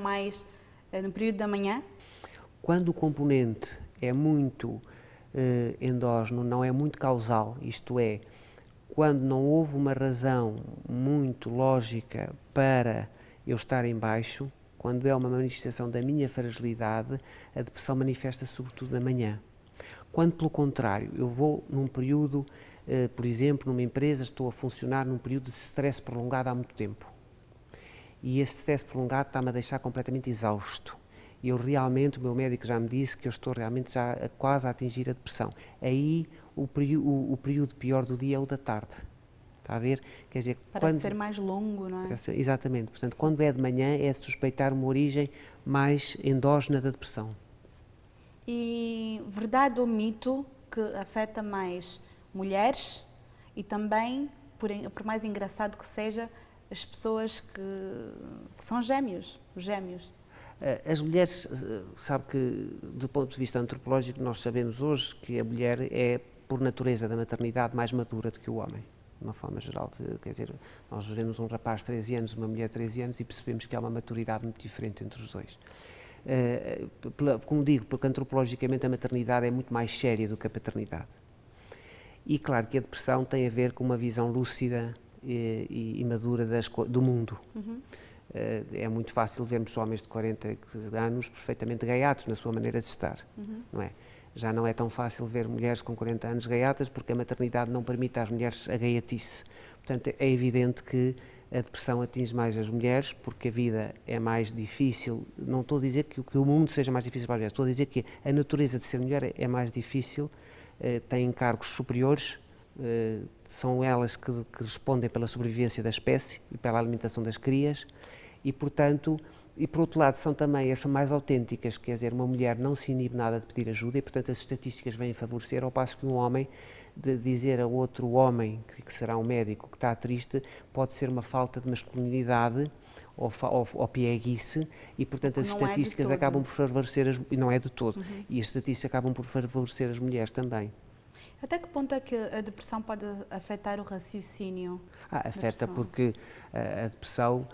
mais no período da manhã? Quando o componente é muito endógeno, não é muito causal, isto é, quando não houve uma razão muito lógica para eu estar em baixo, quando é uma manifestação da minha fragilidade, a depressão manifesta-se sobretudo na manhã. Quando, pelo contrário, eu vou num período, por exemplo, numa empresa, estou a funcionar num período de stress prolongado há muito tempo, e este stress prolongado está-me a deixar completamente exausto. Eu realmente, o meu médico já me disse que eu estou realmente já quase a atingir a depressão. Aí o período pior do dia é o da tarde. Está a ver? Quer dizer, Parece ser mais longo, não é? Exatamente. Portanto, quando é de manhã é de suspeitar uma origem mais endógena da depressão. E verdade ou mito que afeta mais mulheres e também, por mais engraçado que seja, as pessoas que são gêmeos, os gêmeos. As mulheres, sabe que, do ponto de vista antropológico, nós sabemos hoje que a mulher é, por natureza da maternidade, mais madura do que o homem, de uma forma geral. Quer dizer, nós vemos um rapaz de 13 anos, uma mulher de 13 anos e percebemos que há uma maturidade muito diferente entre os dois. Como digo, porque antropologicamente a maternidade é muito mais séria do que a paternidade. E claro que a depressão tem a ver com uma visão lúcida e madura do mundo. Uhum. É muito fácil vermos homens de 40 anos perfeitamente gaiatos na sua maneira de estar, não é? Já não é tão fácil ver mulheres com 40 anos gaiatas porque a maternidade não permite às mulheres a gaiatice. Portanto, é evidente que a depressão atinge mais as mulheres porque a vida é mais difícil. Não estou a dizer que o mundo seja mais difícil para as mulheres, estou a dizer que a natureza de ser mulher é mais difícil, tem encargos superiores, são elas que respondem pela sobrevivência da espécie e pela alimentação das crias. E, portanto, e por outro lado, são também as mais autênticas, quer dizer, uma mulher não se inibe nada de pedir ajuda e, portanto, as estatísticas vêm favorecer, ao passo que um homem, de dizer a outro homem, que será um médico, que está triste, pode ser uma falta de masculinidade ou pieguice, e, portanto, as estatísticas acabam por favorecer, e não é de todo, e as estatísticas acabam por favorecer as mulheres também. Até que ponto é que a depressão pode afetar o raciocínio? Afeta porque a depressão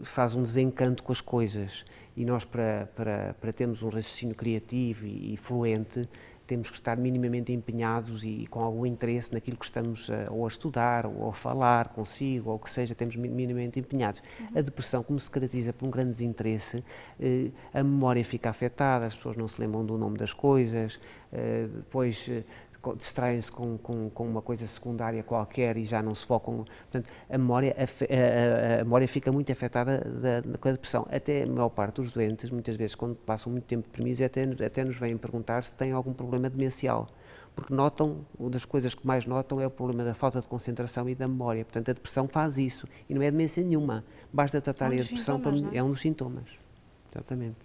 faz um desencanto com as coisas e nós, para termos um raciocínio criativo e fluente, temos que estar minimamente empenhados e com algum interesse naquilo que estamos ou a estudar ou a falar consigo, ou o que seja, temos minimamente empenhados. A depressão, como se caracteriza por um grande desinteresse, a memória fica afetada, as pessoas não se lembram do nome das coisas, depois distraem-se com uma coisa secundária qualquer e já não se focam. Portanto, a memória fica muito afetada com a depressão. Até a maior parte dos doentes, muitas vezes, quando passam muito tempo deprimidos, até nos vêm perguntar se têm algum problema demencial. Porque notam, uma das coisas que mais notam é o problema da falta de concentração e da memória. Portanto, a depressão faz isso. E não é demência nenhuma. Basta tratarem a depressão, é um dos sintomas. Exatamente.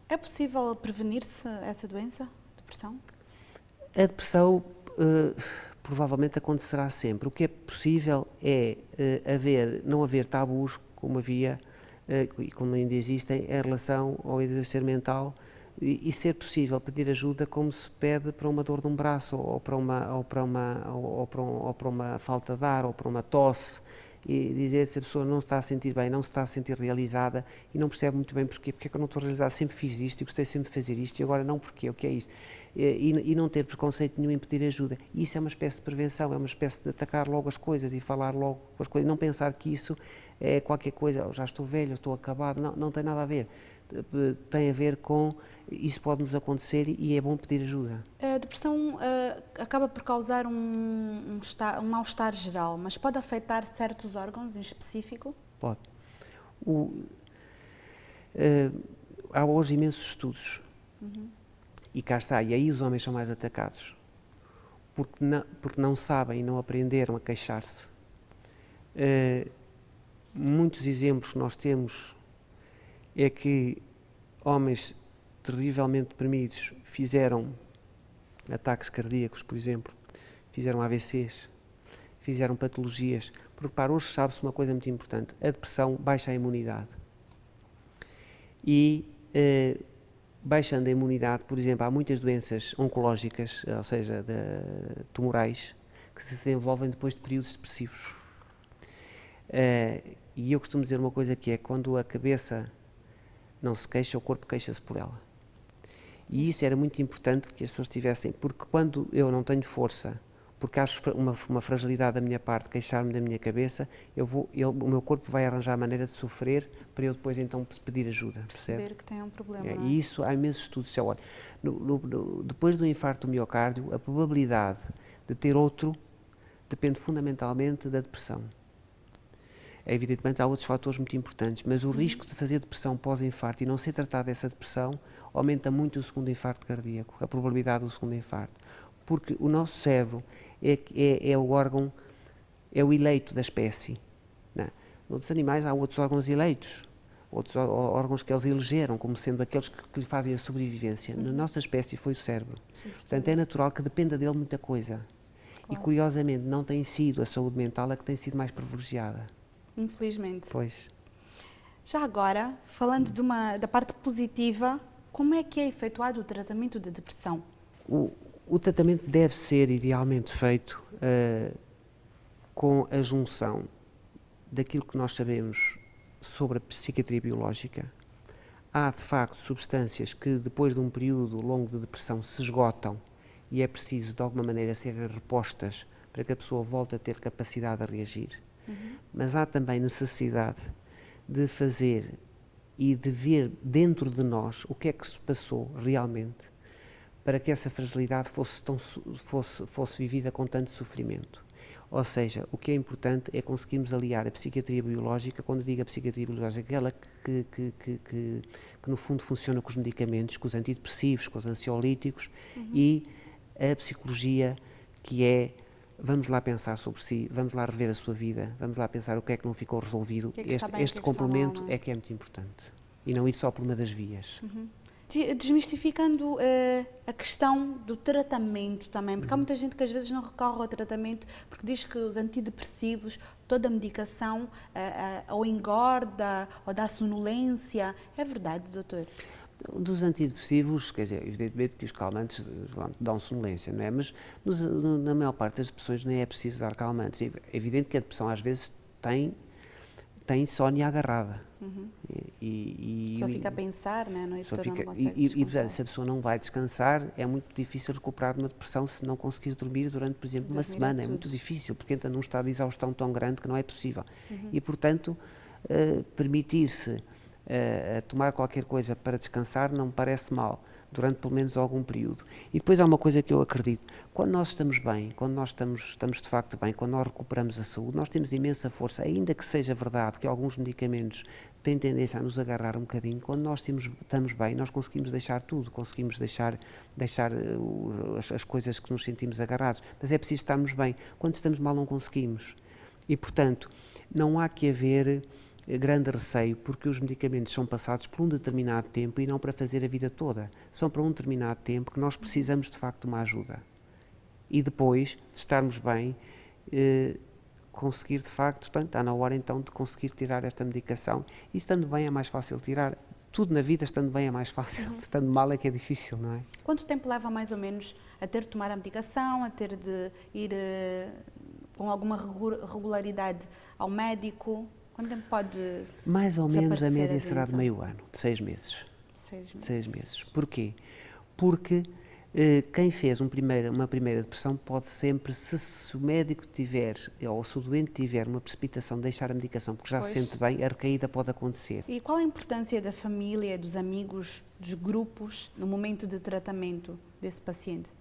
É possível prevenir-se essa doença, depressão? A depressão provavelmente acontecerá sempre. O que é possível é não haver tabus, como havia e como ainda existem, em relação ao envelhecer mental e ser possível pedir ajuda como se pede para uma dor de um braço ou para uma falta de ar ou para uma tosse, e dizer se a pessoa não se está a sentir bem, não se está a sentir realizada e não percebe muito bem porquê, porque é que eu não estou realizada, sempre fiz isto e gostei sempre de fazer isto e agora não, porquê, o que é isto? E não ter preconceito nenhum em pedir ajuda. E isso é uma espécie de prevenção, é uma espécie de atacar logo as coisas e falar logo as coisas, não pensar que isso é qualquer coisa, já estou velho, estou acabado, não tem nada a ver. Tem a ver com, isso pode nos acontecer e é bom pedir ajuda. A depressão acaba por causar um mal-estar geral, mas pode afetar certos órgãos em específico? Pode. Há hoje imensos estudos. E cá está, e aí os homens são mais atacados, porque não sabem e não aprenderam a queixar-se. Muitos exemplos que nós temos é que homens terrivelmente deprimidos fizeram ataques cardíacos, por exemplo, fizeram AVCs, fizeram patologias, porque para hoje sabe-se uma coisa muito importante, a depressão baixa a imunidade. E baixando a imunidade, por exemplo, há muitas doenças oncológicas, ou seja, tumorais, que se desenvolvem depois de períodos depressivos. E eu costumo dizer uma coisa que é, quando a cabeça não se queixa, o corpo queixa-se por ela. E isso era muito importante que as pessoas tivessem, porque quando eu não tenho força, porque acho uma fragilidade da minha parte, queixar-me da minha cabeça, o meu corpo vai arranjar a maneira de sofrer para eu depois então pedir ajuda, percebe? Perceber que tem um problema. E isso, há imensos estudos, depois do infarto do miocárdio, a probabilidade de ter outro depende fundamentalmente da depressão. Evidentemente há outros fatores muito importantes, mas o risco de fazer depressão pós-infarto e não ser tratado dessa depressão aumenta muito o segundo infarto cardíaco, a probabilidade do segundo infarto. Porque o nosso cérebro é o órgão, é o eleito da espécie. Não. Noutros animais há outros órgãos eleitos, outros órgãos que eles elegeram como sendo aqueles que lhe fazem a sobrevivência. Na nossa espécie foi o cérebro. Sim, portanto, é natural que dependa dele muita coisa. Claro. E, curiosamente, não tem sido a saúde mental a que tem sido mais privilegiada. Infelizmente. Pois. Já agora, falando da parte positiva, como é que é efetuado o tratamento da depressão? O tratamento deve ser idealmente feito com a junção daquilo que nós sabemos sobre a psiquiatria biológica. Há, de facto, substâncias que, depois de um período longo de depressão, se esgotam e é preciso, de alguma maneira, serem repostas para que a pessoa volte a ter capacidade a reagir. Mas há também necessidade de fazer e de ver dentro de nós o que é que se passou realmente para que essa fragilidade fosse vivida com tanto sofrimento. Ou seja, o que é importante é conseguirmos aliar a psiquiatria biológica, quando digo a psiquiatria biológica, aquela que no fundo funciona com os medicamentos, com os antidepressivos, com os ansiolíticos, e a psicologia que é, vamos lá pensar sobre si, vamos lá rever a sua vida, vamos lá pensar o que é que não ficou resolvido. Este complemento é que é muito importante. E não ir só por uma das vias. Desmistificando a questão do tratamento também, porque há muita gente que às vezes não recorre ao tratamento porque diz que os antidepressivos, toda a medicação ou engorda ou dá sonolência. É verdade, doutor? Dos antidepressivos, quer dizer, evidentemente que os calmantes dão sonolência, não é? Mas na maior parte das depressões nem é preciso dar calmantes. É evidente que a depressão às vezes tem insónia agarrada. Só fica a pensar, né? A noite toda não consegue descansar. Se a pessoa não vai descansar, é muito difícil recuperar de uma depressão se não conseguir dormir durante, por exemplo, uma semana. É muito difícil, porque entra num estado de exaustão tão grande que não é possível. E, portanto, permitir-se tomar qualquer coisa para descansar não me parece mal, durante pelo menos algum período. E depois há uma coisa que eu acredito, quando nós estamos bem, quando nós estamos de facto bem, quando nós recuperamos a saúde, nós temos imensa força, ainda que seja verdade que alguns medicamentos têm tendência a nos agarrar um bocadinho, quando nós estamos bem, nós conseguimos deixar tudo, conseguimos deixar as coisas que nos sentimos agarrados, mas é preciso estarmos bem. Quando estamos mal não conseguimos. E, portanto, não há que haver grande receio, porque os medicamentos são passados por um determinado tempo e não para fazer a vida toda. São para um determinado tempo que nós precisamos de facto de uma ajuda. E depois de estarmos bem, conseguir de facto, está na hora então de conseguir tirar esta medicação. E estando bem é mais fácil tirar. Tudo na vida, estando bem é mais fácil. Estando mal é que é difícil, não é? Quanto tempo leva mais ou menos a ter de tomar a medicação, a ter de ir com alguma regularidade ao médico? Quanto tempo pode mais ou menos a média a será de meio ano, de 6 meses. 6 meses. Porquê? Porque quem fez uma primeira depressão pode sempre, se o médico tiver, ou se o doente tiver uma precipitação de deixar a medicação porque já se sente bem, a recaída pode acontecer. E qual a importância da família, dos amigos, dos grupos no momento de tratamento desse paciente?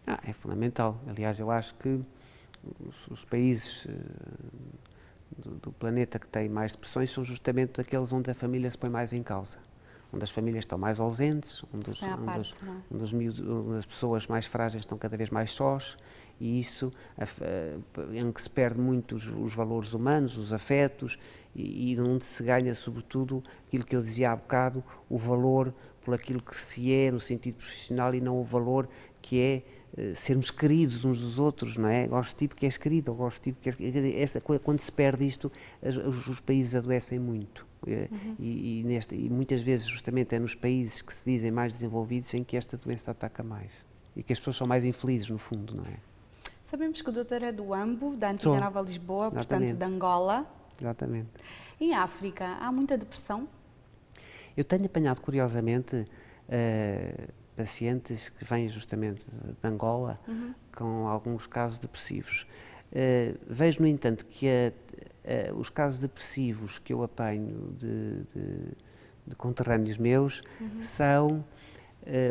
É fundamental. Aliás, eu acho que os países do planeta que têm mais depressões são justamente aqueles onde a família se põe mais em causa, onde as famílias estão mais ausentes, onde as pessoas mais frágeis estão cada vez mais sós, e isso em que se perde muito os valores humanos, os afetos, e onde se ganha sobretudo aquilo que eu dizia há bocado, o valor por aquilo que se é no sentido profissional e não o valor que é sermos queridos uns dos outros, não é? Gosto de tipo que és querido, ou gosto de tipo que és... Quer dizer, quando se perde isto, os países adoecem muito. E muitas vezes justamente é nos países que se dizem mais desenvolvidos em que esta doença ataca mais. E que as pessoas são mais infelizes, no fundo, não é? Sabemos que o doutor é do Ambo, da antiga Nova Lisboa, portanto de Angola. Exatamente. Em África, há muita depressão? Eu tenho apanhado, curiosamente, pacientes que vêm justamente de Angola com alguns casos depressivos. Vejo, no entanto, que os casos depressivos que eu apanho de conterrâneos meus são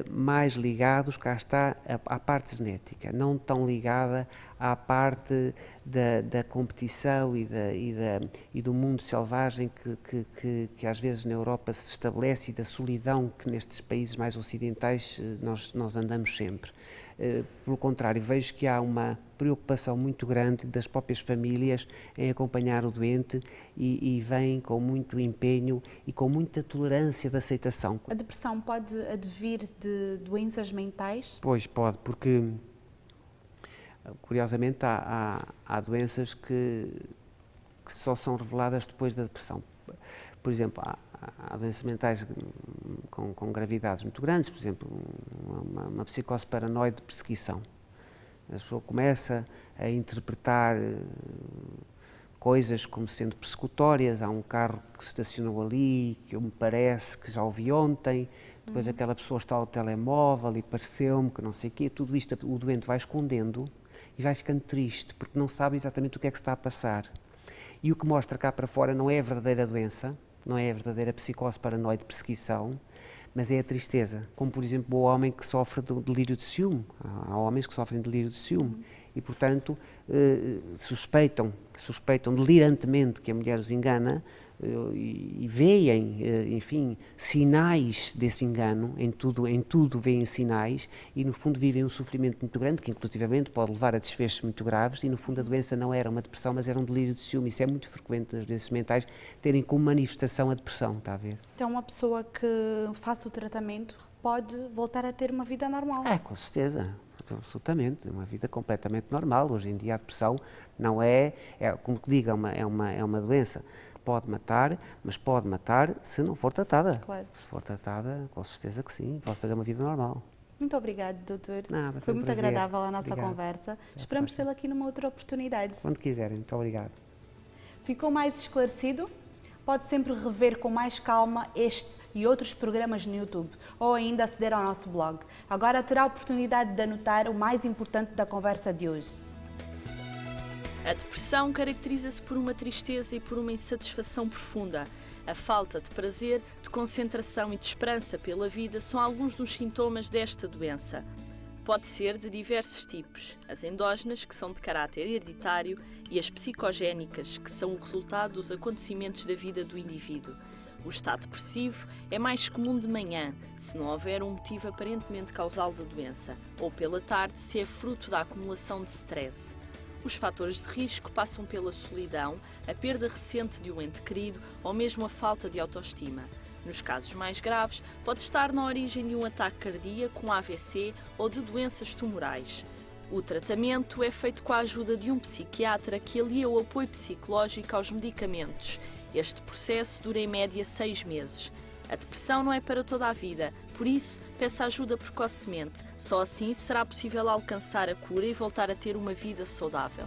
mais ligados, cá está, à parte genética, não tão ligada à parte da competição e do mundo selvagem que às vezes na Europa se estabelece e da solidão que nestes países mais ocidentais nós andamos sempre. Pelo contrário, vejo que há uma preocupação muito grande das próprias famílias em acompanhar o doente e vêm com muito empenho e com muita tolerância de aceitação. A depressão pode advir de doenças mentais? Pois pode, porque curiosamente há doenças que só são reveladas depois da depressão. Por exemplo, há doenças mentais com gravidades muito grandes, por exemplo, uma psicose paranoide de perseguição. A pessoa começa a interpretar coisas como sendo persecutórias. Há um carro que estacionou ali, que me parece que já o vi ontem, depois aquela pessoa está ao telemóvel e pareceu-me que não sei o quê. Tudo isto o doente vai escondendo e vai ficando triste, porque não sabe exatamente o que é que se está a passar. E o que mostra cá para fora não é a verdadeira doença, não é a verdadeira psicose paranoide de perseguição, mas é a tristeza, como por exemplo o homem que sofre de delírio de ciúme. Há homens que sofrem de delírio de ciúme e, portanto, suspeitam delirantemente que a mulher os engana e veem, enfim, sinais desse engano, em tudo veem sinais e, no fundo, vivem um sofrimento muito grande, que inclusivamente pode levar a desfechos muito graves e, no fundo, a doença não era uma depressão, mas era um delírio de ciúme. Isso é muito frequente nas doenças mentais, terem como manifestação a depressão, está a ver? Então, uma pessoa que faça o tratamento pode voltar a ter uma vida normal? Com certeza. Absolutamente, uma vida completamente normal. Hoje em dia a depressão não é como que digo, é uma doença que pode matar, mas pode matar se não for tratada. Claro. Se for tratada, com certeza que sim, pode fazer uma vida normal. Muito obrigado, doutor. Nada, foi um muito prazer. agradável a nossa Obrigado. conversa. Esperamos tê-lo aqui numa outra oportunidade. Quando quiserem, muito obrigado. Ficou mais esclarecido? Pode sempre rever com mais calma este e outros programas no YouTube ou ainda aceder ao nosso blog. Agora terá a oportunidade de anotar o mais importante da conversa de hoje. A depressão caracteriza-se por uma tristeza e por uma insatisfação profunda. A falta de prazer, de concentração e de esperança pela vida são alguns dos sintomas desta doença. Pode ser de diversos tipos, as endógenas, que são de caráter hereditário, e as psicogénicas, que são o resultado dos acontecimentos da vida do indivíduo. O estado depressivo é mais comum de manhã, se não houver um motivo aparentemente causal da doença, ou pela tarde, se é fruto da acumulação de stress. Os fatores de risco passam pela solidão, a perda recente de um ente querido ou mesmo a falta de autoestima. Nos casos mais graves, pode estar na origem de um ataque cardíaco, um AVC ou de doenças tumorais. O tratamento é feito com a ajuda de um psiquiatra que alia o apoio psicológico aos medicamentos. Este processo dura em média 6 meses. A depressão não é para toda a vida, por isso, peça ajuda precocemente. Só assim será possível alcançar a cura e voltar a ter uma vida saudável.